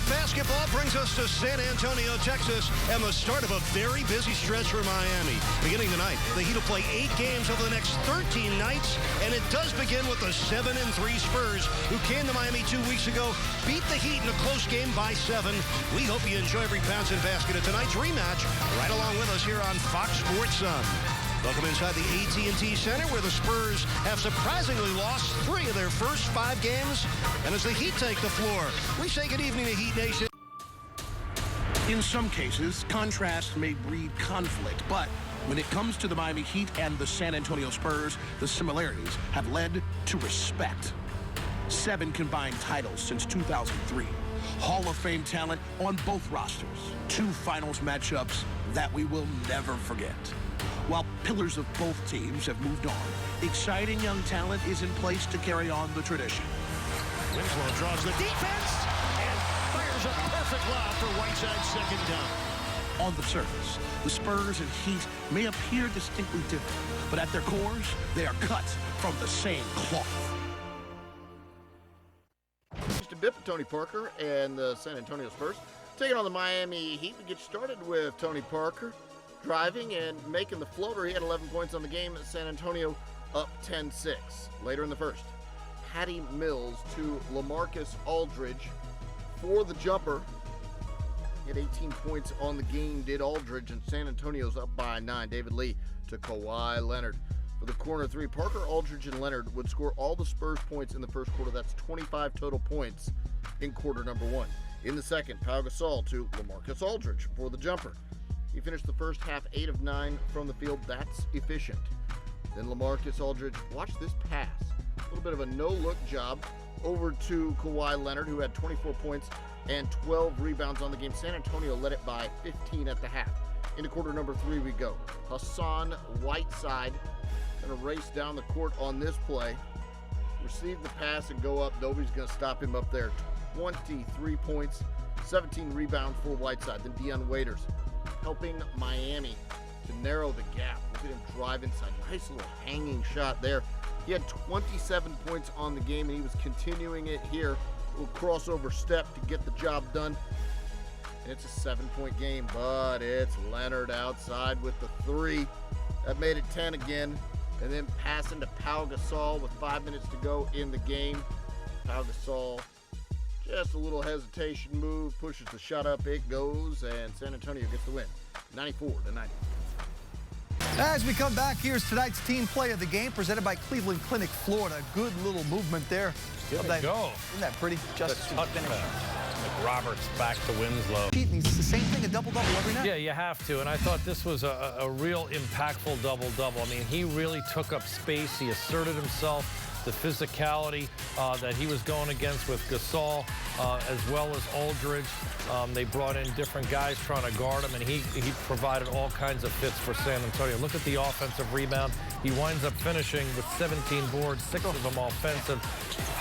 Basketball brings us to San Antonio, Texas, and the start of a very busy stretch for Miami. Beginning tonight, the Heat will play 8 games over the next 13 nights, and it does begin with the 7-3 Spurs, who came to Miami 2 weeks ago, beat the Heat in a close game by 7. We hope you enjoy every bounce and basket of tonight's rematch right along with us here on Fox Sports Sun. Welcome inside the AT&T Center, where the Spurs have surprisingly lost 3 of their first 5 games. And as the Heat take the floor, we say good evening to Heat Nation. In some cases, contrast may breed conflict, but when it comes to the Miami Heat and the San Antonio Spurs, the similarities have led to respect. 7 combined titles since 2003. Hall of Fame talent on both rosters. 2 finals matchups that we will never forget. While pillars of both teams have moved on, exciting young talent is in place to carry on the tradition. Winslow draws the defense and fires a perfect lob for Whiteside's second down. On the surface, the Spurs and Heat may appear distinctly different, but at their cores, they are cut from the same cloth. Just a bit for Tony Parker and the San Antonio Spurs. Taking on the Miami Heat, we get started with Tony Parker driving and making the floater. He had 11 points on the game. San Antonio up 10-6. Later in the first, Patty Mills to LaMarcus Aldridge for the jumper. He had 18 points on the game, did Aldridge, and San Antonio's up by 9. David Lee to Kawhi Leonard. For the corner 3, Parker, Aldridge, and Leonard would score all the Spurs points in the first quarter. That's 25 total points in quarter number 1. In the second, Pau Gasol to LaMarcus Aldridge for the jumper. He finished the first half 8 of 9 from the field. That's efficient. Then LaMarcus Aldridge, watch this pass. A little bit of a no-look job over to Kawhi Leonard, who had 24 points and 12 rebounds on the game. San Antonio led it by 15 at the half. Into quarter number 3 we go. Hassan Whiteside going to race down the court on this play. Receive the pass and go up. Nobody's going to stop him up there. 23 points, 17 rebounds for Whiteside. Then Dion Waiters helping Miami to narrow the gap. Look at him drive inside. Nice little hanging shot there. He had 27 points on the game, and he was continuing it here. A little crossover step to get the job done. And it's a 7-point game, but it's Leonard outside with the 3. That made it 10 again. And then passing to Pau Gasol with 5 minutes to go in the game. Pau Gasol, just a little hesitation move, pushes the shot up, it goes, and San Antonio gets the win, 94-90. As we come back, here's tonight's team play of the game, presented by Cleveland Clinic, Florida. Good little movement there. Good to go. Isn't that pretty? Just finish. Roberts back to Winslow. Heat needs the same thing, a double-double every night. Yeah, you have to, and I thought this was a real impactful double-double. I mean, he really took up space. He asserted himself. The physicality that he was going against with Gasol, as well as Aldridge. They brought in different guys trying to guard him, and he provided all kinds of fits for San Antonio. Look at the offensive rebound. He winds up finishing with 17 boards, 6 of them offensive,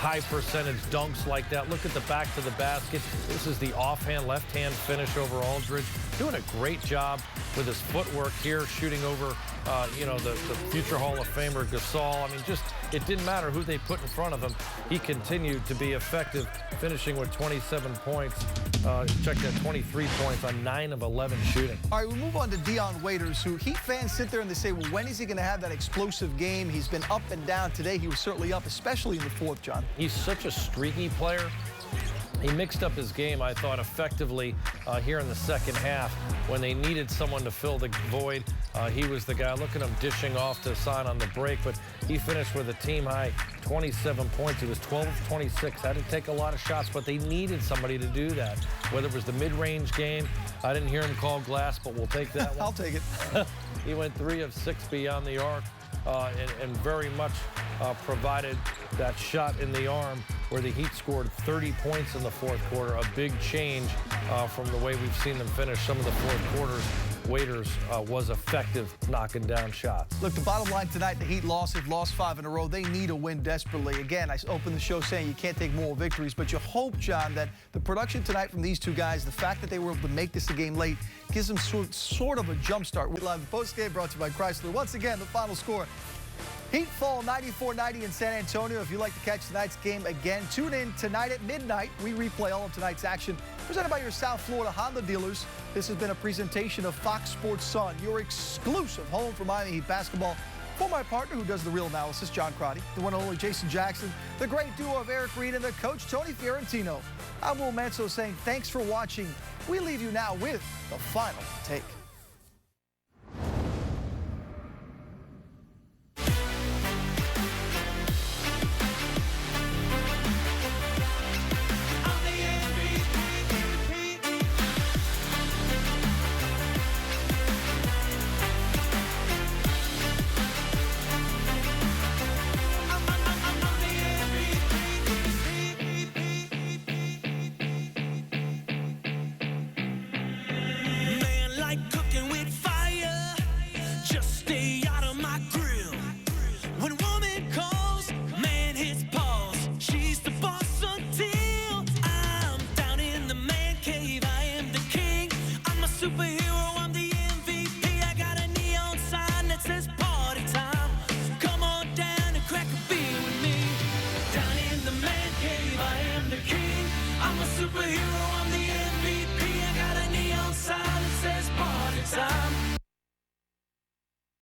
high percentage dunks like that. Look at the back to the basket. This is the offhand, left-hand finish over Aldridge. Doing a great job with his footwork here, shooting over, the future Hall of Famer Gasol. I mean, just, it didn't matter who they put in front of him. He continued to be effective, finishing with 27 points. Check that, 23 points on 9 of 11 shooting. All right, we move on to Dion Waiters, who Heat fans sit there and they say, well, when is he going to have that explosive game? He's been up and down. Today he was certainly up, especially in the fourth, John. He's such a streaky player. He mixed up his game, I thought, effectively here in the second half. When they needed someone to fill the void, he was the guy. Look at him dishing off to Hassan on the break, but he finished with a team-high 27 points. He was 12 of 26. Had to take a lot of shots, but they needed somebody to do that. Whether it was the mid-range game, I didn't hear him call glass, but we'll take that one. I'll take it. He went 3 of 6 beyond the arc. And very much provided that shot in the arm where the Heat scored 30 points in the fourth quarter. A big change from the way we've seen them finish some of the fourth quarters. Waiters was effective knocking down shots. Look, the bottom line tonight, the Heat lost. They've lost 5 in a row. They need a win desperately. Again, I opened the show saying you can't take moral victories, but you hope, John, that the production tonight from these 2 guys, the fact that they were able to make this a game late, gives them sort of a jump start. We live the post game brought to you by Chrysler. Once again, the final score. Heat fall 94-90 in San Antonio. If you'd like to catch tonight's game again, tune in tonight at midnight. We replay all of tonight's action presented by your South Florida Honda dealers. This has been a presentation of Fox Sports Sun, your exclusive home for Miami Heat basketball. For my partner who does the real analysis, John Crotty, the one and only Jason Jackson, the great duo of Eric Reed and the coach, Tony Fiorentino. I'm Will Manso saying thanks for watching. We leave you now with the final take. Superhero, I'm the MVP. I got a neon sign that says party time. Come on down and crack a beer with me. Down in the man cave, I am the king. I'm a superhero.